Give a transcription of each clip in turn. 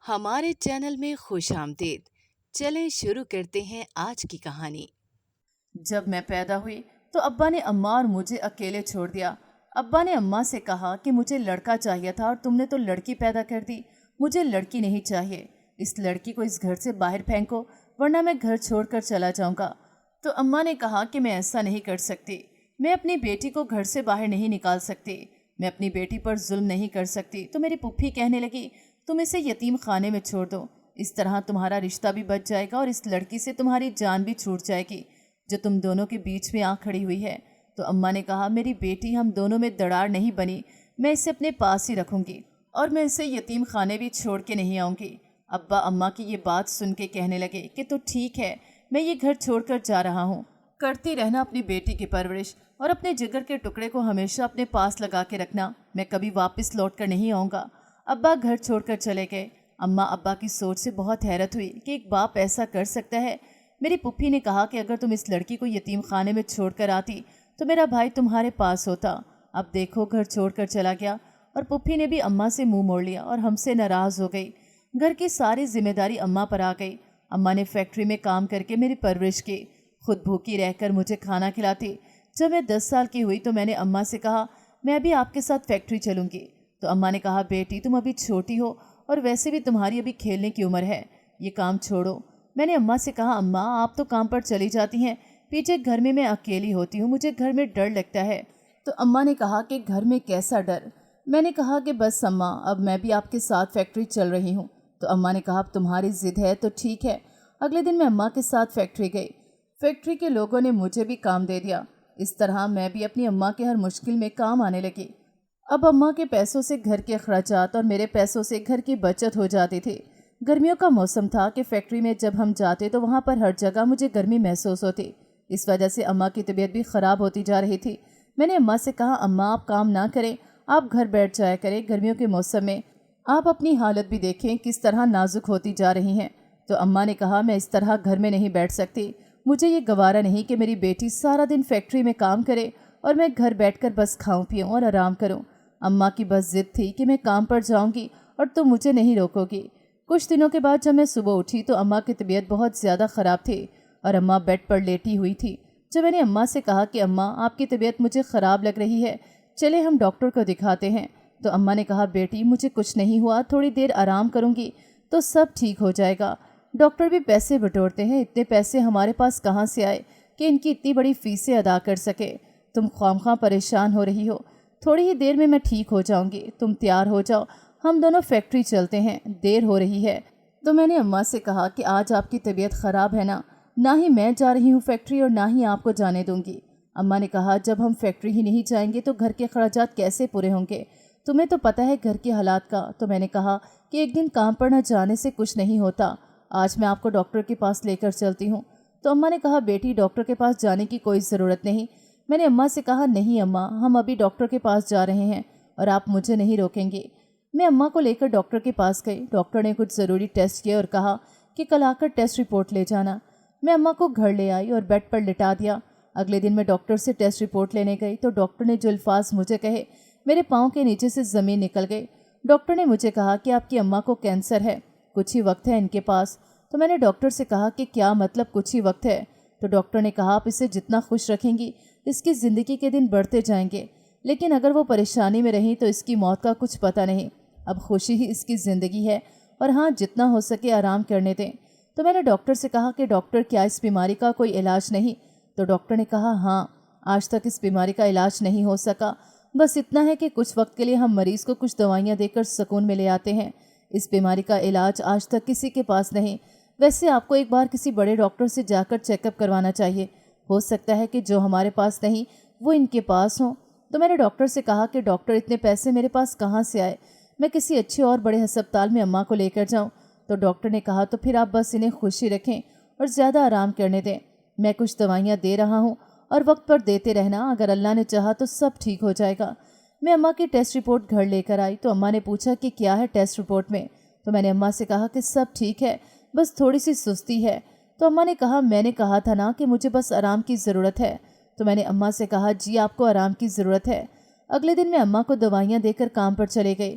ہمارے چینل میں خوش آمدید۔ چلیں شروع کرتے ہیں آج کی کہانی۔ جب میں پیدا ہوئی تو ابا نے اماں اور مجھے اکیلے چھوڑ دیا۔ ابا نے اماں سے کہا کہ مجھے لڑکا چاہیے تھا اور تم نے تو لڑکی پیدا کر دی، مجھے لڑکی نہیں چاہیے، اس لڑکی کو اس گھر سے باہر پھینکو ورنہ میں گھر چھوڑ کر چلا جاؤں گا۔ تو اماں نے کہا کہ میں ایسا نہیں کر سکتی، میں اپنی بیٹی کو گھر سے باہر نہیں نکال سکتی، میں اپنی بیٹی پر ظلم نہیں کر سکتی۔ تو میری پھوپھی کہنے لگی تم اسے یتیم خانے میں چھوڑ دو، اس طرح تمہارا رشتہ بھی بچ جائے گا اور اس لڑکی سے تمہاری جان بھی چھوٹ جائے گی جو تم دونوں کے بیچ میں آ کھڑی ہوئی ہے۔ تو اماں نے کہا میری بیٹی ہم دونوں میں دراڑ نہیں بنی، میں اسے اپنے پاس ہی رکھوں گی اور میں اسے یتیم خانے بھی چھوڑ کے نہیں آؤں گی۔ ابا اماں کی یہ بات سن کے کہنے لگے کہ تو ٹھیک ہے، میں یہ گھر چھوڑ کر جا رہا ہوں، کرتی رہنا اپنی بیٹی کی پرورش اور اپنے جگر کے ٹکڑے کو ہمیشہ اپنے پاس لگا کے رکھنا، میں کبھی واپس لوٹ کر نہیں آؤں گا۔ ابا گھر چھوڑ کر چلے گئے۔ اماں ابا کی سوچ سے بہت حیرت ہوئی کہ ایک باپ ایسا کر سکتا ہے۔ میری پھوپھی نے کہا کہ اگر تم اس لڑکی کو یتیم خانے میں چھوڑ کر آتی تو میرا بھائی تمہارے پاس ہوتا، اب دیکھو گھر چھوڑ کر چلا گیا۔ اور پھوپھی نے بھی اماں سے منہ موڑ لیا اور ہم سے ناراض ہو گئی۔ گھر کی ساری ذمہ داری اماں پر آ گئی۔ اماں نے فیکٹری میں کام کر کے میری پرورش کی، خود بھوکی رہ کر مجھے کھانا کھلاتی۔ جب میں 10 سال کی ہوئی تو میں نے اماں سے کہا میں بھی آپ کے ساتھ فیکٹری چلوں گی۔ تو اماں نے کہا بیٹی تم ابھی چھوٹی ہو اور ویسے بھی تمہاری ابھی کھیلنے کی عمر ہے، یہ کام چھوڑو۔ میں نے اماں سے کہا اماں آپ تو کام پر چلی جاتی ہیں، پیچھے گھر میں اکیلی ہوتی ہوں، مجھے گھر میں ڈر لگتا ہے۔ تو اماں نے کہا کہ گھر میں کیسا ڈر؟ میں نے کہا کہ بس اماں اب میں بھی آپ کے ساتھ فیکٹری چل رہی ہوں۔ تو اماں نے کہا اب تمہاری ضد ہے تو ٹھیک ہے۔ اگلے دن میں اماں کے ساتھ فیکٹری گئی۔ فیکٹری کے لوگوں نے مجھے بھی کام دے دیا، اس طرح میں بھی اپنی اماں کے ہر مشکل میں کام آنے لگی۔ اب اماں کے پیسوں سے گھر کے اخراجات اور میرے پیسوں سے گھر کی بچت ہو جاتی تھی۔ گرمیوں کا موسم تھا کہ فیکٹری میں جب ہم جاتے تو وہاں پر ہر جگہ مجھے گرمی محسوس ہوتی، اس وجہ سے اماں کی طبیعت بھی خراب ہوتی جا رہی تھی۔ میں نے اماں سے کہا اماں آپ کام نہ کریں، آپ گھر بیٹھ جایا کریں، گرمیوں کے موسم میں آپ اپنی حالت بھی دیکھیں کس طرح نازک ہوتی جا رہی ہیں۔ تو اماں نے کہا میں اس طرح گھر میں نہیں بیٹھ سکتی، مجھے یہ گوارا نہیں کہ میری بیٹی سارا دن فیکٹری میں کام کرے اور میں گھر بیٹھ کر بس کھاؤں پیوں اور آرام کروں۔ اماں کی بس ضد تھی کہ میں کام پر جاؤں گی اور تم مجھے نہیں روکو گی۔ کچھ دنوں کے بعد جب میں صبح اٹھی تو اماں کی طبیعت بہت زیادہ خراب تھی اور اماں بیڈ پر لیٹی ہوئی تھی۔ جب میں نے اماں سے کہا کہ اماں آپ کی طبیعت مجھے خراب لگ رہی ہے، چلے ہم ڈاکٹر کو دکھاتے ہیں، تو اماں نے کہا بیٹی مجھے کچھ نہیں ہوا، تھوڑی دیر آرام کروں گی تو سب ٹھیک ہو جائے گا۔ ڈاکٹر بھی پیسے بٹورتے ہیں، اتنے پیسے ہمارے پاس کہاں سے آئے کہ ان کی اتنی بڑی فیسیں ادا کر سکے؟ تم خواہ پریشان ہو رہی ہو، تھوڑی ہی دیر میں ٹھیک ہو جاؤں گی، تم تیار ہو جاؤ، ہم دونوں فیکٹری چلتے ہیں، دیر ہو رہی ہے۔ تو میں نے اماں سے کہا کہ آج آپ کی طبیعت خراب ہے نا، نہ ہی میں جا رہی ہوں فیکٹری اور نہ ہی آپ کو جانے دوں گی۔ اماں نے کہا جب ہم فیکٹری ہی نہیں جائیں گے تو گھر کے اخراجات کیسے پورے ہوں گے؟ تمہیں تو پتہ ہے گھر کے حالات کا۔ تو میں نے کہا کہ ایک دن کام پر نہ جانے سے کچھ نہیں ہوتا، آج میں آپ کو ڈاکٹر کے پاس لے کر چلتی ہوں۔ تو اماں نے کہا بیٹی ڈاکٹر کے پاس جانے کی کوئی ضرورت نہیں۔ میں نے اماں سے کہا نہیں اماں ہم ابھی ڈاکٹر کے پاس جا رہے ہیں اور آپ مجھے نہیں روکیں گے۔ میں اماں کو لے کر ڈاکٹر کے پاس گئی۔ ڈاکٹر نے کچھ ضروری ٹیسٹ کیے اور کہا کہ کل آ کر ٹیسٹ رپورٹ لے جانا۔ میں اماں کو گھر لے آئی اور بیڈ پر لٹا دیا۔ اگلے دن میں ڈاکٹر سے ٹیسٹ رپورٹ لینے گئی تو ڈاکٹر نے جو الفاظ مجھے کہے میرے پاؤں کے نیچے سے زمین نکل گئی۔ ڈاکٹر نے مجھے کہا کہ آپ کی اماں کو کینسر ہے، کچھ ہی وقت ہے ان کے پاس۔ تو میں نے ڈاکٹر سے کہا کہ کیا مطلب کچھ ہی وقت ہے؟ تو ڈاکٹر نے کہا آپ اسے جتنا خوش رکھیں گی اس کی زندگی کے دن بڑھتے جائیں گے، لیکن اگر وہ پریشانی میں رہیں تو اس کی موت کا کچھ پتہ نہیں، اب خوشی ہی اس کی زندگی ہے، اور ہاں جتنا ہو سکے آرام کرنے دیں۔ تو میں نے ڈاکٹر سے کہا کہ ڈاکٹر کیا اس بیماری کا کوئی علاج نہیں؟ تو ڈاکٹر نے کہا ہاں آج تک اس بیماری کا علاج نہیں ہو سکا، بس اتنا ہے کہ کچھ وقت کے لیے ہم مریض کو کچھ دوائیاں دے کر سکون میں لے آتے ہیں، اس بیماری کا علاج آج تک کسی کے پاس نہیں۔ ویسے آپ کو ایک بار کسی بڑے ڈاکٹر سے جا کر چیک اپ کروانا چاہیے، ہو سکتا ہے کہ جو ہمارے پاس نہیں وہ ان کے پاس ہوں۔ تو میں نے ڈاکٹر سے کہا کہ ڈاکٹر اتنے پیسے میرے پاس کہاں سے آئے، میں کسی اچھے اور بڑے ہسپتال میں اماں کو لے کر جاؤں؟ تو ڈاکٹر نے کہا تو پھر آپ بس انہیں خوشی رکھیں اور زیادہ آرام کرنے دیں، میں کچھ دوائیاں دے رہا ہوں اور وقت پر دیتے رہنا، اگر اللہ نے چاہا تو سب ٹھیک ہو جائے گا۔ میں اماں کی ٹیسٹ رپورٹ گھر لے کر آئی تو اماں نے پوچھا کہ کیا ہے ٹیسٹ رپورٹ میں؟ تو میں نے اماں سے کہا کہ سب ٹھیک ہے، بس تھوڑی سی سستی ہے۔ تو اماں نے کہا میں نے کہا تھا نا کہ مجھے بس آرام کی ضرورت ہے۔ تو میں نے اماں سے کہا جی آپ کو آرام کی ضرورت ہے۔ اگلے دن میں اماں کو دوائیاں دے کر کام پر چلے گئی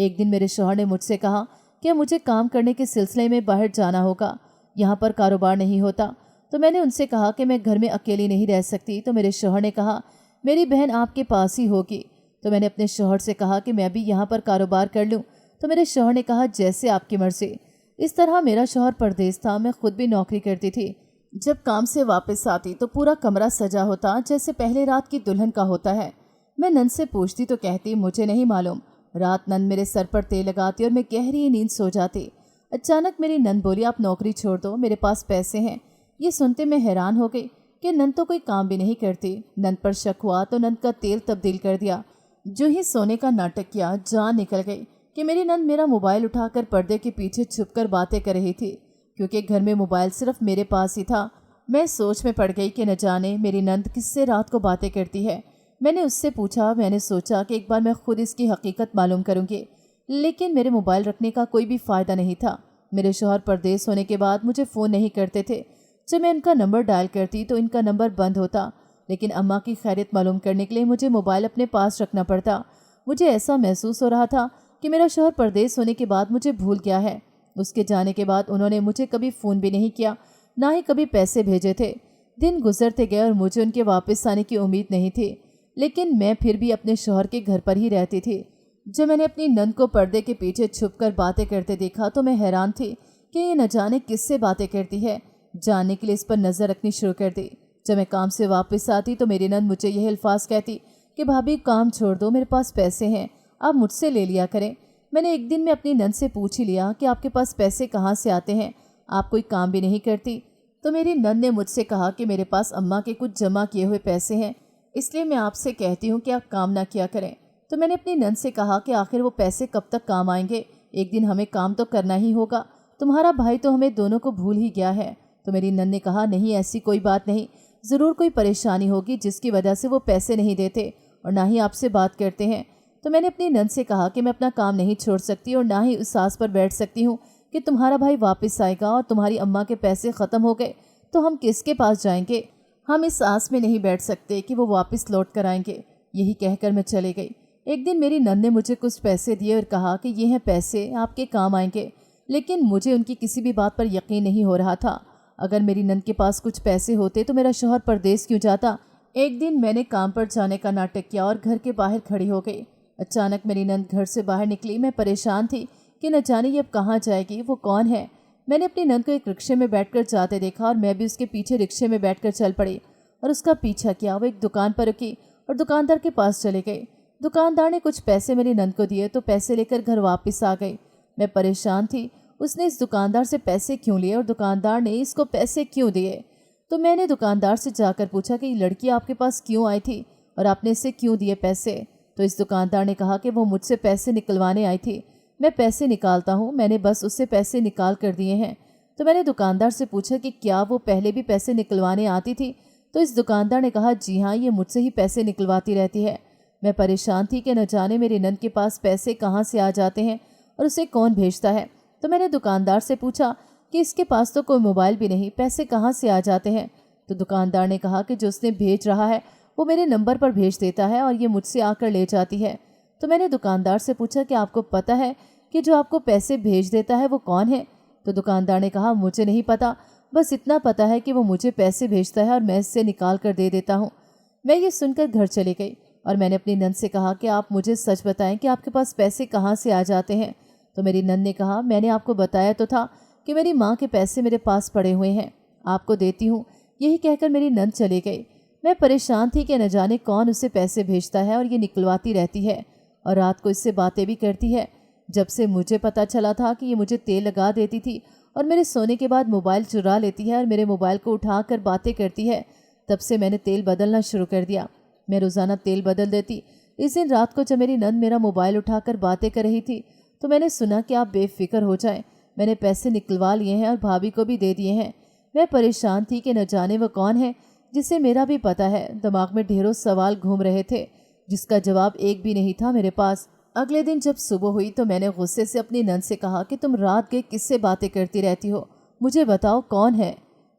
ایک دن میرے شوہر نے مجھ سے کہا کہ مجھے کام کرنے کے سلسلے میں باہر جانا ہوگا، یہاں پر کاروبار نہیں ہوتا۔ تو میں نے ان سے کہا کہ میں گھر میں اکیلی نہیں رہ سکتی۔ تو میرے شوہر نے کہا میری بہن آپ کے پاس ہی ہوگی۔ تو میں نے اپنے شوہر سے کہا کہ میں بھی یہاں پر کاروبار کر لوں۔ تو میرے شوہر نے کہا جیسے آپ کی مرضی۔ اس طرح میرا شوہر پردیس تھا، میں خود بھی نوکری کرتی تھی۔ جب کام سے واپس آتی تو پورا کمرہ سجا ہوتا جیسے پہلے رات کی دلہن کا ہوتا ہے۔ میں نند سے پوچھتی تو کہتی مجھے نہیں معلوم۔ رات نند میرے سر پر تیل لگاتی اور میں گہری نیند سو جاتی۔ اچانک میری نند بولی آپ نوکری چھوڑ دو، میرے پاس پیسے ہیں۔ یہ سنتے میں حیران ہو گئی کہ نند تو کوئی کام بھی نہیں کرتی۔ نند پر شک ہوا تو نند کا تیل تبدیل کر دیا۔ جو ہی سونے کا ناٹک کیا جان نکل گئی کہ میری نند میرا موبائل اٹھا کر پردے کے پیچھے چھپ کر باتیں کر رہی تھی، کیونکہ گھر میں موبائل صرف میرے پاس ہی تھا۔ میں سوچ میں پڑ گئی کہ نہ جانے میری نند کس سے رات کو باتیں کرتی ہے۔ میں نے اس سے پوچھا، میں نے سوچا کہ ایک بار میں خود اس کی حقیقت معلوم کروں گی، لیکن میرے موبائل رکھنے کا کوئی بھی فائدہ نہیں تھا۔ میرے شوہر پردیس ہونے کے بعد مجھے فون نہیں کرتے تھے۔ جب میں ان کا نمبر ڈائل کرتی تو ان کا نمبر بند ہوتا، لیکن اماں کی خیریت معلوم کرنے کے لیے مجھے موبائل اپنے پاس رکھنا پڑتا۔ مجھے ایسا محسوس ہو رہا تھا کہ میرا شوہر پردیس ہونے کے بعد مجھے بھول گیا ہے۔ اس کے جانے کے بعد انہوں نے مجھے کبھی فون بھی نہیں کیا، نہ ہی کبھی پیسے بھیجے تھے۔ دن گزرتے گئے اور مجھے ان کے واپس آنے کی امید نہیں تھی، لیکن میں پھر بھی اپنے شوہر کے گھر پر ہی رہتی تھی۔ جب میں نے اپنی نند کو پردے کے پیچھے چھپ کر باتیں کرتے دیکھا تو میں حیران تھی کہ یہ نہ جانے کس سے باتیں کرتی ہے۔ جاننے کے لیے اس پر نظر رکھنی شروع کر دی۔ جب میں کام سے واپس آتی تو میری نند مجھے یہ الفاظ کہتی کہ بھابھی کام چھوڑ دو، میرے پاس پیسے ہیں، آپ مجھ سے لے لیا کریں۔ میں نے ایک دن میں اپنی نند سے پوچھ ہی لیا کہ آپ کے پاس پیسے کہاں سے آتے ہیں، آپ کوئی کام بھی نہیں کرتی۔ تو میری نند نے مجھ سے کہا کہ میرے پاس اماں کے کچھ جمع کیے ہوئے پیسے ہیں، اس لیے میں آپ سے کہتی ہوں کہ آپ کام نہ کیا کریں۔ تو میں نے اپنی نند سے کہا کہ آخر وہ پیسے کب تک کام آئیں گے، ایک دن ہمیں کام تو کرنا ہی ہوگا، تمہارا بھائی تو ہمیں دونوں کو بھول ہی گیا ہے۔ تو میری نند نے کہا نہیں، ایسی کوئی بات نہیں، ضرور کوئی پریشانی ہوگی جس کی وجہ سے وہ پیسے نہیں دیتے اور نہ ہی آپ سے بات کرتے ہیں۔ تو میں نے اپنی نند سے کہا کہ میں اپنا کام نہیں چھوڑ سکتی اور نہ ہی اس آس پر بیٹھ سکتی ہوں کہ تمہارا بھائی واپس آئے گا اور تمہاری اماں کے پیسے ختم ہو گئے تو ہم کس کے پاس جائیں گے۔ ہم اس آس میں نہیں بیٹھ سکتے کہ وہ واپس لوٹ کر آئیں گے۔ یہی کہہ کر میں چلے گئی۔ ایک دن میری نند نے مجھے کچھ پیسے دیے اور کہا کہ یہ ہیں پیسے، آپ کے کام آئیں گے، لیکن مجھے ان کی کسی بھی بات پر یقین نہیں ہو رہا تھا۔ اگر میری نند کے پاس کچھ پیسے ہوتے تو میرا شوہر پردیس کیوں جاتا؟ ایک دن میں نے کام پر جانے کا ناٹک کیا اور گھر کے باہر کھڑی ہو گئی۔ اچانک میری نند گھر سے باہر نکلی۔ میں پریشان تھی کہ نہ جانے یہ اب کہاں جائے گی، وہ کون ہے۔ میں نے اپنی نند کو ایک رکشے میں بیٹھ کر جاتے دیکھا اور میں بھی اس کے پیچھے رکشے میں بیٹھ کر چل پڑی اور اس کا پیچھا کیا۔ وہ ایک دکان پر رکی اور دکاندار کے پاس چلے گئی۔ دکاندار نے کچھ پیسے میری نند کو دیے تو پیسے لے کر گھر واپس آ گئی۔ میں پریشان تھی، اس نے اس دکاندار سے پیسے کیوں لیے اور دکاندار نے اس کو پیسے کیوں دیے۔ تو میں نے دکاندار سے جا کر پوچھا کہ یہ لڑکی آپ کے پاس کیوں آئی تھی اور آپ نے اسے کیوں دیے پیسے؟ تو اس دکاندار نے کہا کہ وہ مجھ سے پیسے نکلوانے آئی تھی، میں پیسے نکالتا ہوں، میں نے بس اس سے پیسے نکال کر دیے ہیں۔ تو میں نے دکاندار سے پوچھا کہ کیا وہ پہلے بھی پیسے نکلوانے آتی تھی؟ تو اس دکاندار نے کہا جی ہاں، یہ مجھ سے ہی پیسے نکلواتی رہتی ہے۔ میں پریشان تھی کہ نہ جانے میری نند کے پاس پیسے کہاں سے آ جاتے ہیں اور اسے کون بھیجتا ہے۔ تو میں نے دکاندار سے پوچھا کہ اس کے پاس تو کوئی موبائل بھی نہیں، پیسے کہاں سے آ جاتے ہیں؟ تو دکاندار نے کہا کہ جو اس نے بھیج رہا ہے وہ میرے نمبر پر بھیج دیتا ہے اور یہ مجھ سے آ کر لے جاتی ہے۔ تو میں نے دکاندار سے پوچھا کہ آپ کو پتہ ہے کہ جو آپ کو پیسے بھیج دیتا ہے وہ کون ہے؟ تو دکاندار نے کہا مجھے نہیں پتہ، بس اتنا پتہ ہے کہ وہ مجھے پیسے بھیجتا ہے اور میں اس سے نکال کر دے دیتا ہوں۔ میں یہ سن کر گھر چلی گئی اور میں نے اپنی نند سے کہا کہ آپ مجھے سچ بتائیں کہ آپ کے پاس پیسے کہاں سے آ جاتے ہیں۔ تو میری نند نے کہا میں نے آپ کو بتایا تو تھا کہ میری ماں کے پیسے میرے پاس پڑے ہوئے ہیں، آپ کو دیتی ہوں۔ یہی کہہ کر میری نند چلی گئی۔ میں پریشان تھی کہ نہ جانے کون اسے پیسے بھیجتا ہے اور یہ نکلواتی رہتی ہے اور رات کو اس سے باتیں بھی کرتی ہے۔ جب سے مجھے پتہ چلا تھا کہ یہ مجھے تیل لگا دیتی تھی اور میرے سونے کے بعد موبائل چرا لیتی ہے اور میرے موبائل کو اٹھا کر باتیں کرتی ہے، تب سے میں نے تیل بدلنا شروع کر دیا۔ میں روزانہ تیل بدل دیتی۔ اس دن رات کو جب میری نند میرا موبائل اٹھا کر باتیں کر رہی تھی تو میں نے سنا کہ آپ بے فکر ہو جائیں، میں نے پیسے نکلوا لیے ہیں اور بھابھی کو بھی دے دیے ہیں۔ میں پریشان تھی کہ نہ جانے وہ کون ہے جسے میرا بھی پتہ ہے۔ دماغ میں ڈھیروں سوال گھوم رہے تھے جس کا جواب ایک بھی نہیں تھا میرے پاس۔ اگلے دن جب صبح ہوئی تو میں نے غصے سے اپنی نند سے کہا کہ تم رات کے کس سے باتیں کرتی رہتی ہو؟ مجھے بتاؤ کون ہے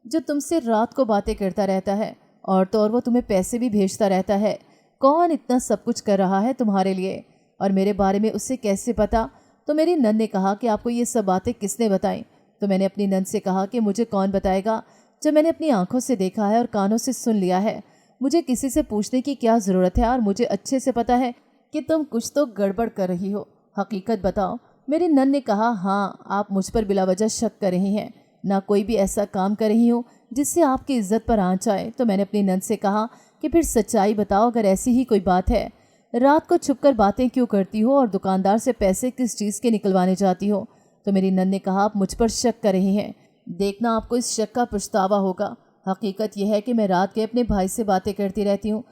جو تم سے رات کو باتیں کرتا رہتا ہے اور وہ تمہیں پیسے بھی بھیجتا رہتا ہے؟ کون اتنا سب کچھ کر رہا ہے تمہارے لیے؟ اور میرے بارے میں اسے کیسے پتا؟ تو میری نند نے کہا کہ آپ کو یہ سب باتیں کس نے بتائیں؟ تو میں نے اپنی نند سے کہا کہ مجھے کون بتائے گا جب میں نے اپنی آنکھوں سے دیکھا ہے اور کانوں سے سن لیا ہے۔ مجھے کسی سے پوچھنے کی کیا ضرورت ہے، اور مجھے اچھے سے پتا ہے کہ تم کچھ تو گڑبڑ کر رہی ہو، حقیقت بتاؤ۔ میری نند نے کہا ہاں، آپ مجھ پر بلا وجہ شک کر رہی ہیں، نہ کوئی بھی ایسا کام کر رہی ہوں جس سے آپ کی عزت پر آنچ آئے۔ تو میں نے اپنی نند سے کہا کہ پھر سچائی بتاؤ، اگر ایسی ہی کوئی بات ہے، رات کو چھپ کر باتیں کیوں کرتی ہو اور دکاندار سے پیسے کس چیز کے نکلوانے جاتی ہو؟ تو میری نند نے کہا آپ مجھ پر شک کر رہی ہیں، دیکھنا آپ کو اس شک کا پچھتاوا ہوگا۔ حقیقت یہ ہے کہ میں رات کے اپنے بھائی سے باتیں کرتی رہتی ہوں۔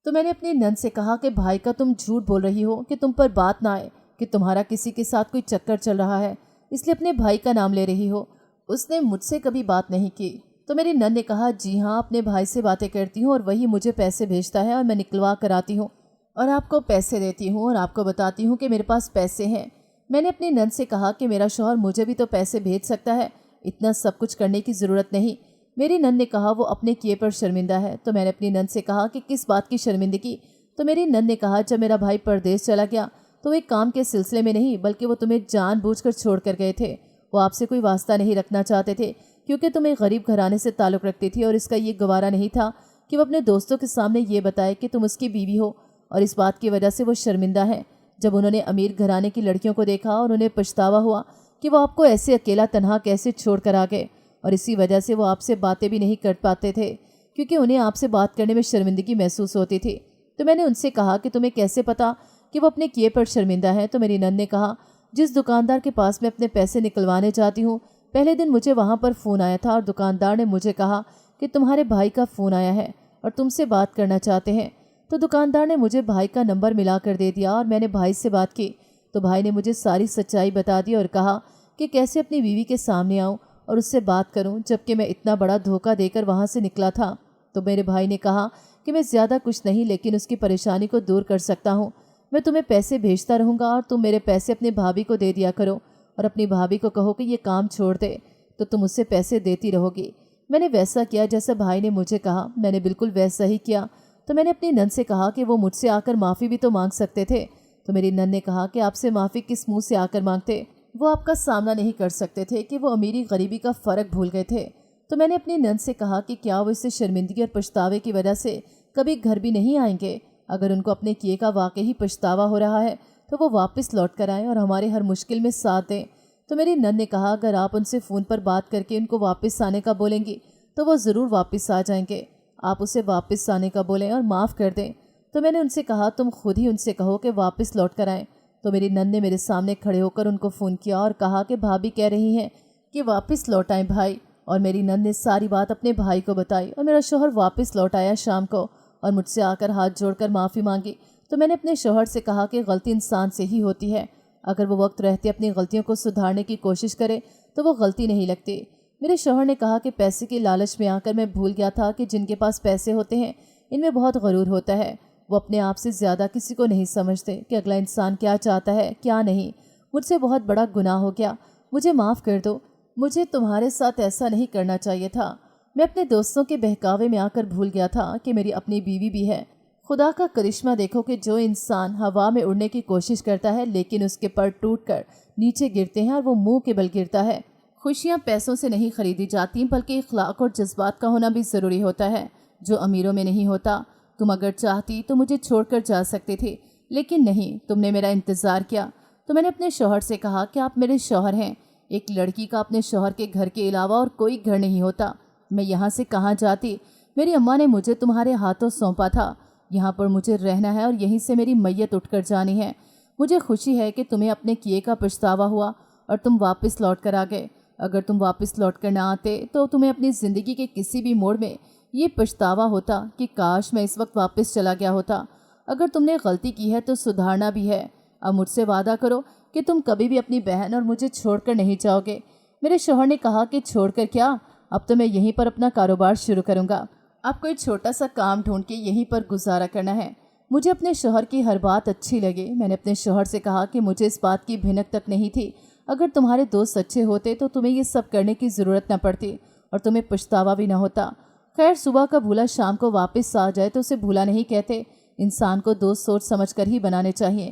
تو میں نے اپنی نند سے کہا کہ بھائی کا تم جھوٹ بول رہی ہو کہ تم پر بات نہ آئے کہ تمہارا کسی کے ساتھ کوئی چکر چل رہا ہے، اس لیے اپنے بھائی کا نام لے رہی ہو، اس نے مجھ سے کبھی بات نہیں کی۔ تو میری نند نے کہا جی ہاں، اپنے بھائی سے باتیں کرتی ہوں اور وہی مجھے پیسے بھیجتا ہے اور میں نکلوا کر آتی ہوں اور آپ کو پیسے دیتی ہوں اور آپ کو بتاتی ہوں کہ میرے پاس پیسے ہیں۔ میں نے اپنی نند سے کہا کہ میرا شوہر مجھے بھی تو پیسے بھیج سکتا ہے، اتنا سب کچھ کرنے کی ضرورت نہیں۔ میری نند نے کہا وہ اپنے کیے پر شرمندہ ہے۔ تو میں نے اپنی نند سے کہا کہ کس بات کی شرمندگی؟ تو میری نند نے کہا جب میرا بھائی پردیس چلا گیا تو وہ ایک کام کے سلسلے میں نہیں بلکہ وہ تمہیں جان بوجھ کر چھوڑ کر گئے تھے۔ وہ آپ سے کوئی واسطہ نہیں رکھنا چاہتے تھے کیونکہ تم ایک غریب گھرانے سے تعلق رکھتی تھی، اور اس کا یہ گوارا نہیں تھا کہ وہ اپنے دوستوں کے سامنے یہ بتائے کہ تم اس کی بیوی ہو، اور اس بات کی وجہ سے وہ شرمندہ ہے۔ جب انہوں نے امیر گھرانے کی لڑکیوں کو دیکھا اور انہیں پچھتاوا ہوا کہ وہ آپ کو ایسے اکیلا تنہا کیسے چھوڑ کر آ گئے، اور اسی وجہ سے وہ آپ سے باتیں بھی نہیں کر پاتے تھے کیونکہ انہیں آپ سے بات کرنے میں شرمندگی محسوس ہوتی تھی۔ تو میں نے ان سے کہا کہ تمہیں کیسے پتا کہ وہ اپنے کیے پر شرمندہ ہے؟ تو میری نند نے کہا جس دکاندار کے پاس میں اپنے پیسے نکلوانے جاتی ہوں، پہلے دن مجھے وہاں پر فون آیا تھا اور دکاندار نے مجھے کہا کہ تمہارے بھائی کا فون آیا ہے اور تم سے بات کرنا چاہتے ہیں۔ تو دکاندار نے مجھے بھائی کا نمبر ملا کر دے دیا اور میں نے بھائی سے بات کی۔ تو بھائی نے مجھے ساری سچائی بتا دی اور کہا کہ کیسے اپنی بیوی کے سامنے آؤں اور اس سے بات کروں، جبکہ میں اتنا بڑا دھوکہ دے کر وہاں سے نکلا تھا۔ تو میرے بھائی نے کہا کہ میں زیادہ کچھ نہیں لیکن اس کی پریشانی کو دور کر سکتا ہوں، میں تمہیں پیسے بھیجتا رہوں گا اور تم میرے پیسے اپنی بھابھی کو دے دیا کرو، اور اپنی بھابھی کو کہو کہ یہ کام چھوڑ دے تو تم اس سے پیسے دیتی رہو گی۔ میں نے ویسا کیا جیسا بھائی نے مجھے کہا، میں نے بالکل ویسا ہی کیا۔ تو میں نے اپنی نند سے کہا کہ وہ مجھ سے آ کر معافی بھی تو مانگ سکتے تھے۔ تو میری نند نے کہا کہ آپ سے معافی کس منہ سے آ کر مانگتے؟ وہ آپ کا سامنا نہیں کر سکتے تھے کہ وہ امیری غریبی کا فرق بھول گئے تھے۔ تو میں نے اپنی نند سے کہا کہ کیا وہ اس سے شرمندگی اور پچھتاوے کی وجہ سے کبھی گھر بھی نہیں آئیں گے؟ اگر ان کو اپنے کیے کا واقعی پچھتاوا ہو رہا ہے تو وہ واپس لوٹ کر آئیں اور ہمارے ہر مشکل میں ساتھ دیں۔ تو میری نند نے کہا اگر آپ ان سے فون پر بات کر کے ان کو واپس آنے کا بولیں گی تو وہ ضرور واپس آ جائیں گے، آپ اسے واپس آنے کا بولیں اور معاف کر دیں۔ تو میں نے ان سے کہا تم خود ہی ان سے کہو کہ واپس لوٹ کر آئیں۔ تو میری نند نے میرے سامنے کھڑے ہو کر ان کو فون کیا اور کہا کہ بھابھی کہہ رہی ہیں کہ واپس لوٹ آئیں بھائی، اور میری نند نے ساری بات اپنے بھائی کو بتائی اور میرا شوہر واپس لوٹ آیا شام کو اور مجھ سے آ کر ہاتھ جوڑ کر معافی مانگی۔ تو میں نے اپنے شوہر سے کہا کہ غلطی انسان سے ہی ہوتی ہے، اگر وہ وقت رہتے اپنی غلطیوں کو سدھارنے کی کوشش کرے تو وہ غلطی نہیں لگتی۔ میرے شوہر نے کہا کہ پیسے کی لالچ میں آ کر میں بھول گیا تھا کہ جن کے پاس پیسے ہوتے ہیں ان میں بہت غرور ہوتا ہے، وہ اپنے آپ سے زیادہ کسی کو نہیں سمجھتے کہ اگلا انسان کیا چاہتا ہے کیا نہیں۔ مجھ سے بہت بڑا گناہ ہو گیا، مجھے معاف کر دو، مجھے تمہارے ساتھ ایسا نہیں کرنا چاہیے تھا۔ میں اپنے دوستوں کے بہکاوے میں آ کر بھول گیا تھا کہ میری اپنی بیوی بھی ہے۔ خدا کا کرشمہ دیکھو کہ جو انسان ہوا میں اڑنے کی کوشش کرتا ہے لیکن اس کے پر ٹوٹ کر نیچے گرتے ہیں اور وہ منہ کے بل گرتا ہے۔ خوشیاں پیسوں سے نہیں خریدی جاتی بلکہ اخلاق اور جذبات کا ہونا بھی ضروری ہوتا ہے، جو امیروں میں نہیں ہوتا۔ تم اگر چاہتی تو مجھے چھوڑ کر جا سکتی تھی لیکن نہیں، تم نے میرا انتظار کیا۔ تو میں نے اپنے شوہر سے کہا کہ آپ میرے شوہر ہیں، ایک لڑکی کا اپنے شوہر کے گھر کے علاوہ اور کوئی گھر نہیں ہوتا، میں یہاں سے کہاں جاتی؟ میری اماں نے مجھے تمہارے ہاتھوں سونپا تھا، یہاں پر مجھے رہنا ہے اور یہیں سے میری میت اٹھ کر جانی ہے۔ مجھے خوشی ہے کہ تمہیں اپنے کیے کا پچھتاوا ہوا اور تم واپس لوٹ کر آ گئے۔ اگر تم واپس لوٹ کر نہ آتے تو تمہیں اپنی زندگی کے کسی بھی موڑ میں یہ پچھتاوا ہوتا کہ کاش میں اس وقت واپس چلا گیا ہوتا۔ اگر تم نے غلطی کی ہے تو سدھارنا بھی ہے۔ اب مجھ سے وعدہ کرو کہ تم کبھی بھی اپنی بہن اور مجھے چھوڑ کر نہیں جاؤ گے۔ میرے شوہر نے کہا کہ چھوڑ کر کیا، اب تو میں یہیں پر اپنا کاروبار شروع کروں گا، اب کوئی چھوٹا سا کام ڈھونڈ کے یہیں پر گزارا کرنا ہے۔ مجھے اپنے شوہر کی ہر بات اچھی لگی۔ میں نے اپنے شوہر سے کہا کہ مجھے اس بات کی بھنک تک نہیں تھی، اگر تمہارے دوست اچھے ہوتے تو تمہیں یہ سب کرنے کی ضرورت نہ پڑتی اور تمہیں پچھتاوا بھی نہ ہوتا۔ خیر، صبح کا بھولا شام کو واپس آ جائے تو اسے بھولا نہیں کہتے، انسان کو دوست سوچ سمجھ کر ہی بنانے چاہیے۔